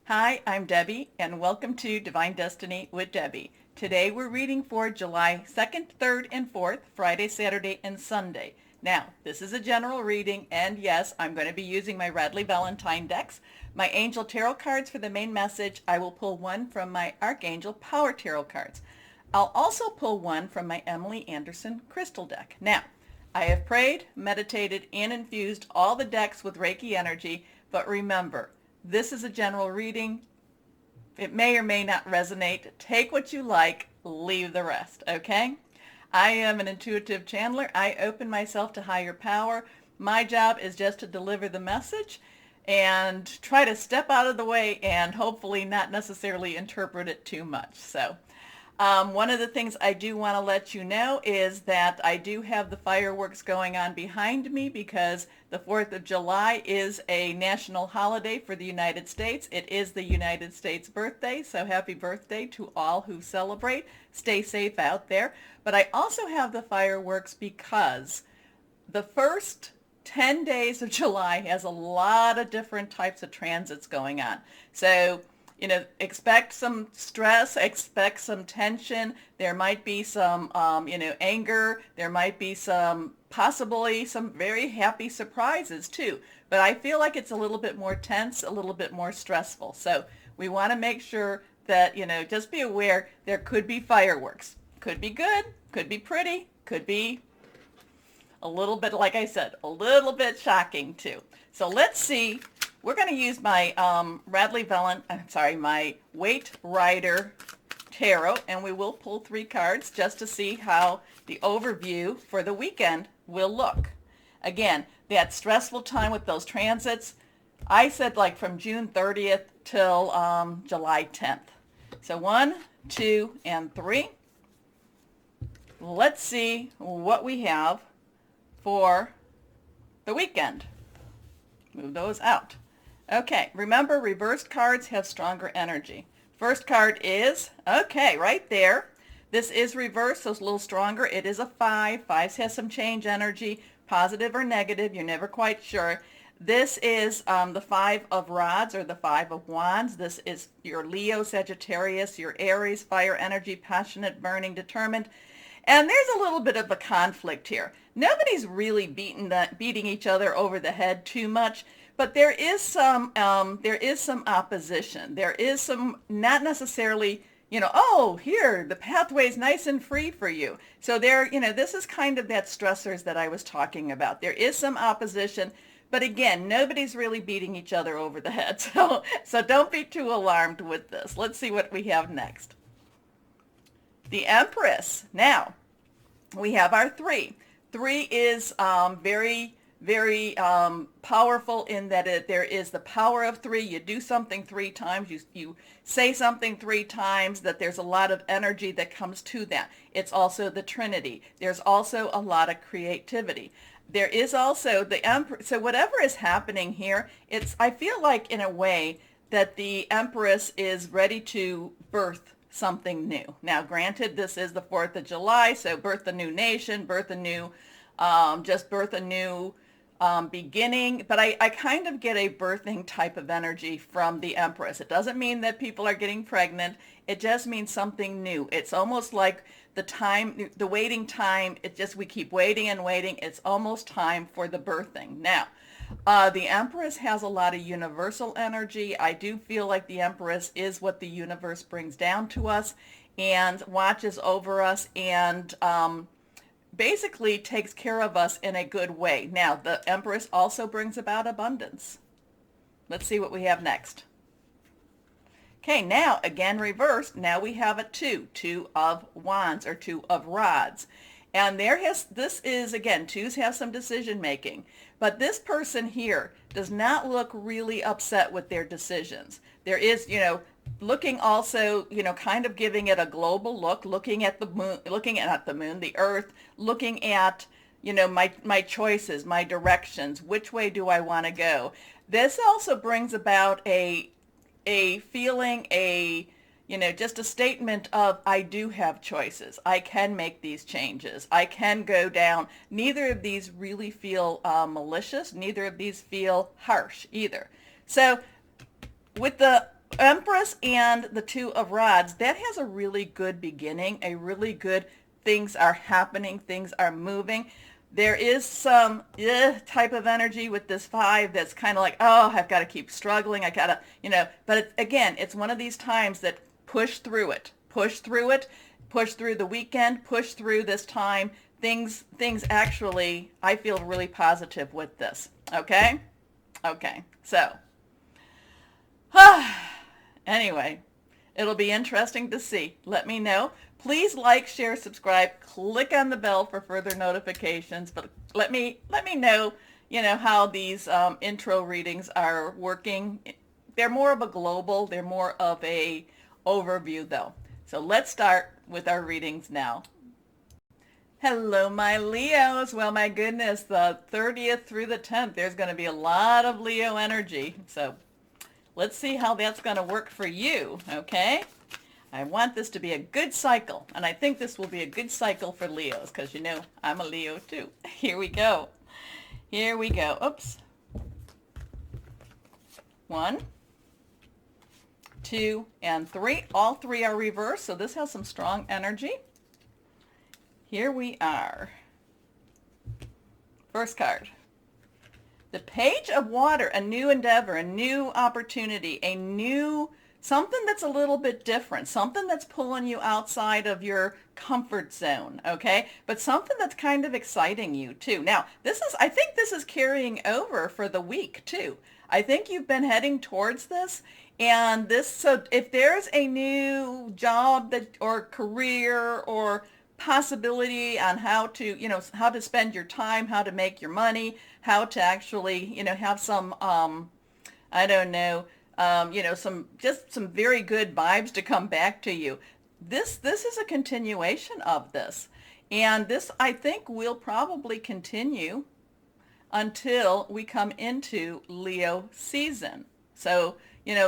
Hi, I'm Debbie, and welcome to Divine Destiny with Debbie. Today we're reading for July 2nd, 3rd, and 4th, Friday, Saturday, and Sunday. Now, this is a general reading, and yes, I'm going to be using my Radley Valentine decks. My Angel Tarot cards for the main message. I will pull one from my Archangel Power Tarot cards. I'll also pull one from my Emily Anderson Crystal deck. Now, I have prayed, meditated, and infused all the decks with Reiki energy, but remember, this is a general reading. It may or may not resonate. Take what you like, leave the rest, okay? I am an intuitive channeler. I open myself to higher power. My job is just to deliver the message and try to step out of the way and hopefully not necessarily interpret it too much. So one of the things I do want to let you know is that I do have the fireworks going on behind me because the 4th of July is a national holiday for the United States. It is the United States birthday, so happy birthday to all who celebrate. Stay safe out there. But I also have the fireworks because the first 10 days of July has a lot of different types of transits going on. So expect some stress, expect some tension. There might be some, anger. There might be possibly some very happy surprises too. But I feel like it's a little bit more tense, a little bit more stressful. So we want to make sure that, just be aware there could be fireworks. Could be good, could be pretty, could be a little bit, like I said, a little bit shocking too. So let's see. We're going to use my my Weight Rider Tarot, and we will pull 3 cards just to see how the overview for the weekend will look. Again, that stressful time with those transits, I said like from June 30th till July 10th. So 1, 2, and 3. Let's see what we have for the weekend. Move those out. Okay, remember reversed cards have stronger energy. First card is, okay, right there. This is reversed, so it's a little stronger. It is a 5. 5s has some change energy, positive or negative. You're never quite sure. This is the 5 of Rods or the 5 of Wands. This is your Leo, Sagittarius, your Aries, fire energy, passionate, burning, determined. And there's a little bit of a conflict here. Nobody's really beating each other over the head too much, but there is some opposition. There is some, not necessarily, oh, here, the pathway's nice and free for you. So this is kind of that stressors that I was talking about. There is some opposition, but again, nobody's really beating each other over the head. So don't be too alarmed with this. Let's see what we have next. The Empress. Now, we have our 3. 3 is very, very powerful in that there is the power of 3. You do something 3 times. You say something 3 times, that there's a lot of energy that comes to that. It's also the Trinity. There's also a lot of creativity. There is also the Empress. So whatever is happening here, I feel like in a way that the Empress is ready to birth something new. Now, granted, this is the 4th of July, so birth a new nation, birth a new beginning. But I kind of get a birthing type of energy from the Empress. It doesn't mean that people are getting pregnant. It just means something new. It's almost like the waiting time. We keep waiting and waiting. It's almost time for the birthing. Now, the Empress has a lot of universal energy. I do feel like the Empress is what the universe brings down to us and watches over us and basically takes care of us in a good way. Now, the Empress also brings about abundance. Let's see what we have next. Okay, now, again reversed, now we have a 2. 2 of Wands or 2 of Rods. And this is, again, 2s have some decision making. But this person here does not look really upset with their decisions. There is, looking also, kind of giving it a global look, looking at the moon, the earth, looking at, my choices, my directions, which way do I want to go? This also brings about a feeling, just a statement of, I do have choices. I can make these changes. I can go down. Neither of these really feel malicious. Neither of these feel harsh either. So with the Empress and the Two of Rods, that has a really good beginning, a really good things are happening, things are moving. There is some type of energy with this five that's kind of like, oh, I've got to keep struggling. I got to, but again, it's one of these times that push through it, push through it, push through the weekend, push through this time. Things actually, I feel really positive with this. Okay? Okay. So, anyway, it'll be interesting to see. Let me know. Please like, share, subscribe, click on the bell for further notifications. But let me know, how these intro readings are working. They're more of a global, they're more of a overview though. So let's start with our readings now. Hello, my Leos. Well, my goodness, the 30th through the 10th, there's going to be a lot of Leo energy. So let's see how that's going to work for you, okay? I want this to be a good cycle, and I think this will be a good cycle for Leos because, I'm a Leo too. Here we go. Here we go. Oops. 1, 2, and 3. All 3 are reversed, so this has some strong energy. Here we are. First card. The Page of Water, a new endeavor, a new opportunity, something that's a little bit different, something that's pulling you outside of your comfort zone, okay? But something that's kind of exciting you too. Now, I think this is carrying over for the week too. I think you've been heading towards this, and so if there's a new job or career or possibility on how to spend your time, how to make your money, how to actually, have some, I don't know, some very good vibes to come back to you. This is a continuation of this. And this, I think, will probably continue until we come into Leo season. So,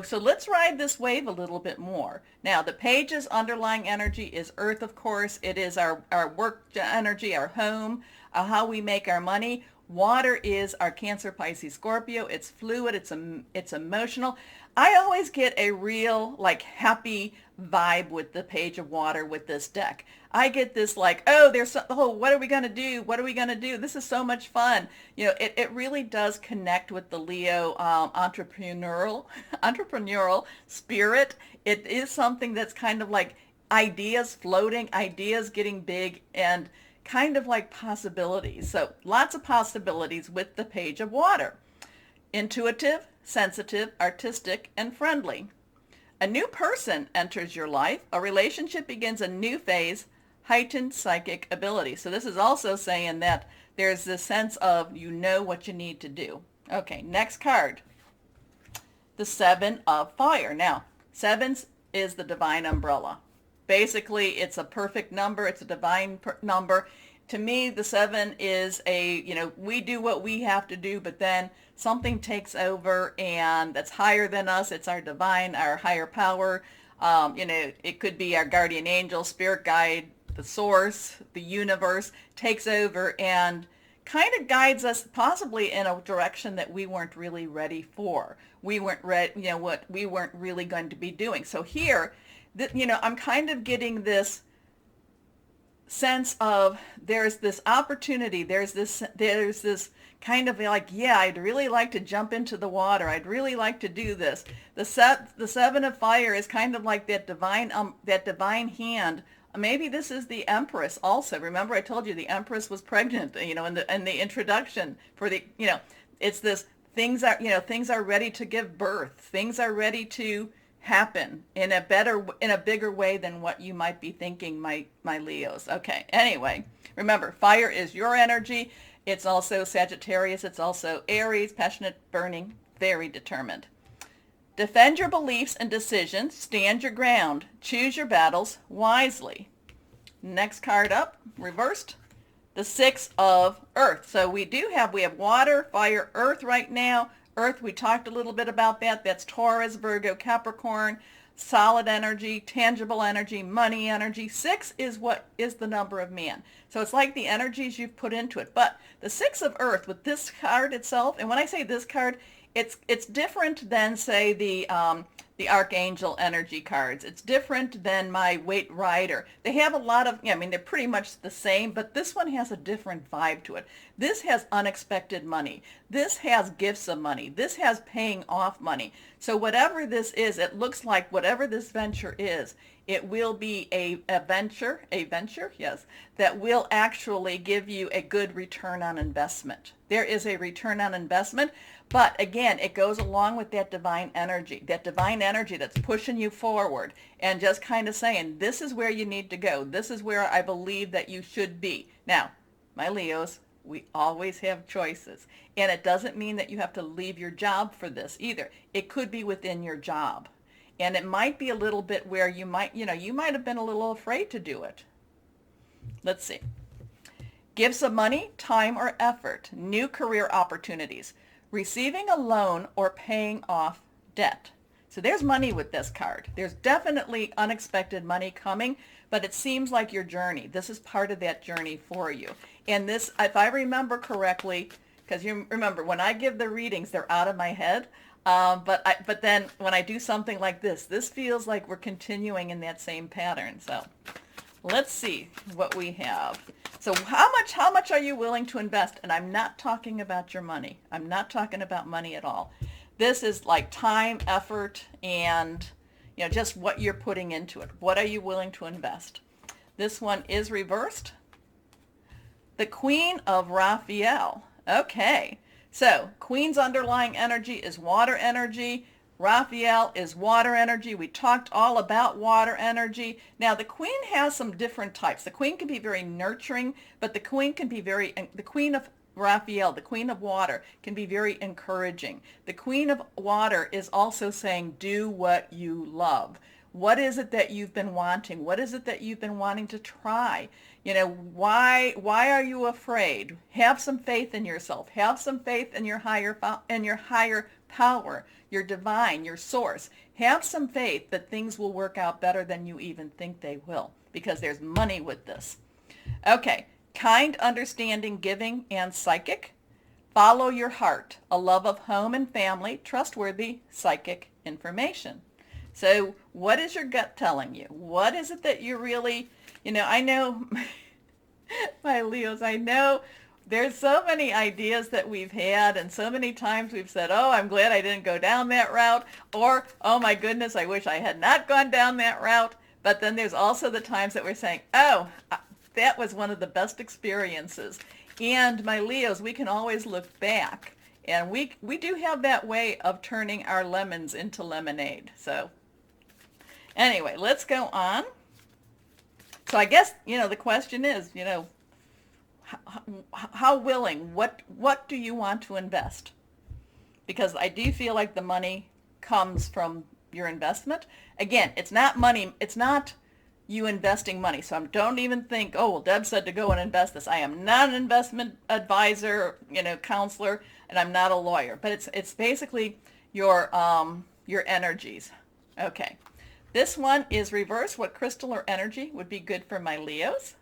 so let's ride this wave a little bit more. Now, the Page's underlying energy is Earth, of course. It is our work energy, our home, how we make our money. Water is our Cancer, Pisces, Scorpio. It's fluid. It's emotional. I always get a real, happy vibe with the Page of Water with this deck. I get this what are we going to do? What are we going to do? This is so much fun. It really does connect with the Leo entrepreneurial spirit. It is something that's kind of like ideas floating, ideas getting big, and kind of like possibilities. So lots of possibilities with the Page of Water. Intuitive, sensitive, artistic, and friendly. A new person enters your life. A relationship begins a new phase. Heightened psychic ability. So this is also saying that there's this sense of what you need to do. Okay, next card. The 7 of Fire. Now, 7s is the divine umbrella. Basically, it's a perfect number. It's a divine number. To me, the 7 is we do what we have to do, but then something takes over and that's higher than us. It's our divine, our higher power. It could be our guardian angel, spirit guide, the source, the universe takes over and kind of guides us possibly in a direction that we weren't really ready for. We weren't ready, what we weren't really going to be doing. So here, I'm kind of getting this sense of there's this opportunity, there's this kind of I'd really like to jump into the water. I'd really like to do this. The 7 of Fire is kind of like that divine hand. Maybe this is the Empress also. Remember I told you the Empress was pregnant, in the introduction for the, it's this things are ready to give birth. Things are ready to happen in a bigger way than what you might be thinking, my Leos. Okay. Anyway, remember, fire is your energy. It's also Sagittarius. It's also Aries, passionate, burning, very determined. Defend your beliefs and decisions. Stand your ground. Choose your battles wisely. Next card up, reversed, the 6 of Earth. So we have water, fire, earth right now. Earth, we talked a little bit about that. That's Taurus, Virgo, Capricorn, solid energy, tangible energy, money energy. 6 is what is the number of man. So it's like the energies you've put into it. But the 6 of Earth with this card itself, and when I say this card, it's different than, say, the the Archangel energy cards. It's different than my Weight Rider. They have a lot of, I mean, they're pretty much the same, but this one has a different vibe to it. This has unexpected money. This has gifts of money. This has paying off money. So whatever this is, it looks like whatever this venture is, it will be a venture, yes, that will actually give you a good return on investment. There is a return on investment, but again, it goes along with that divine energy that's pushing you forward and just kind of saying, this is where you need to go. This is where I believe that you should be. Now, my Leos, we always have choices. And it doesn't mean that you have to leave your job for this either. It could be within your job. And it might be a little bit where you might have been a little afraid to do it. Let's see. Gifts of money, time, or effort, new career opportunities, receiving a loan or paying off debt. So there's money with this card. There's definitely unexpected money coming, but it seems like your journey. This is part of that journey for you. And this, if I remember correctly, because you remember when I give the readings, they're out of my head. But then when I do something like this feels like we're continuing in that same pattern. So let's see what we have. So how much are you willing to invest? And I'm not talking about your money. I'm not talking about money at all. This is like time, effort, and just what you're putting into it. What are you willing to invest? This one is reversed. The Queen of Raphael. Okay. So Queen's underlying energy is water energy. Raphael is water energy. We talked all about water energy. Now the Queen has some different types. The Queen can be very nurturing, but the Queen of Raphael, the Queen of Water, can be very encouraging. The Queen of Water is also saying, do what you love. What is it that you've been wanting? What is it that you've been wanting to try? Why are you afraid? Have some faith in yourself. Have some faith in your higher power, your divine, your source. Have some faith that things will work out better than you even think they will, because there's money with this. Okay, kind, understanding, giving, and psychic. Follow your heart, a love of home and family, trustworthy psychic information. So what is your gut telling you? What is it that you really, I know, my Leos, I know there's so many ideas that we've had, and so many times we've said, oh, I'm glad I didn't go down that route, or, oh my goodness, I wish I had not gone down that route. But then there's also the times that we're saying, oh, that was one of the best experiences. And my Leos, we can always look back, and we do have that way of turning our lemons into lemonade. So anyway, let's go on. So I guess, the question is, how willing, what do you want to invest? Because I do feel like the money comes from your investment. Again, it's not money, it's not you investing money. So don't even think, oh, well, Deb said to go and invest this. I am not an investment advisor, counselor, and I'm not a lawyer. But it's basically your energies. Okay. This one is reverse. What crystal or energy would be good for my Leos?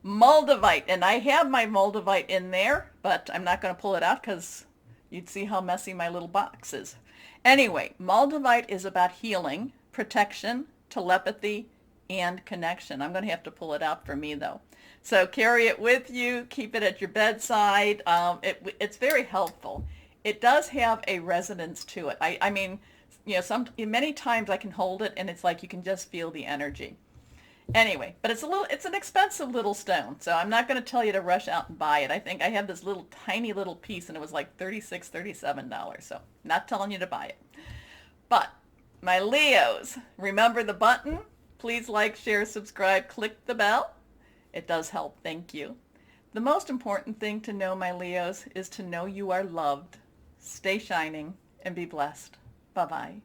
Moldavite. And I have my Moldavite in there, but I'm not going to pull it out because you'd see how messy my little box is. Anyway, Moldavite is about healing, protection, telepathy, and connection. I'm going to have to pull it out for me, though. So carry it with you. Keep it at your bedside. It's very helpful. It does have a resonance to it. I mean, many times I can hold it and it's like you can just feel the energy. Anyway, but it's an expensive little stone, so I'm not going to tell you to rush out and buy it. I think I have this little tiny little piece and it was like $36, $37, so not telling you to buy it. But my Leos, remember the button. Please like, share, subscribe, click the bell. It does help. Thank you. The most important thing to know, my Leos, is to know you are loved. Stay shining and be blessed. Bye-bye.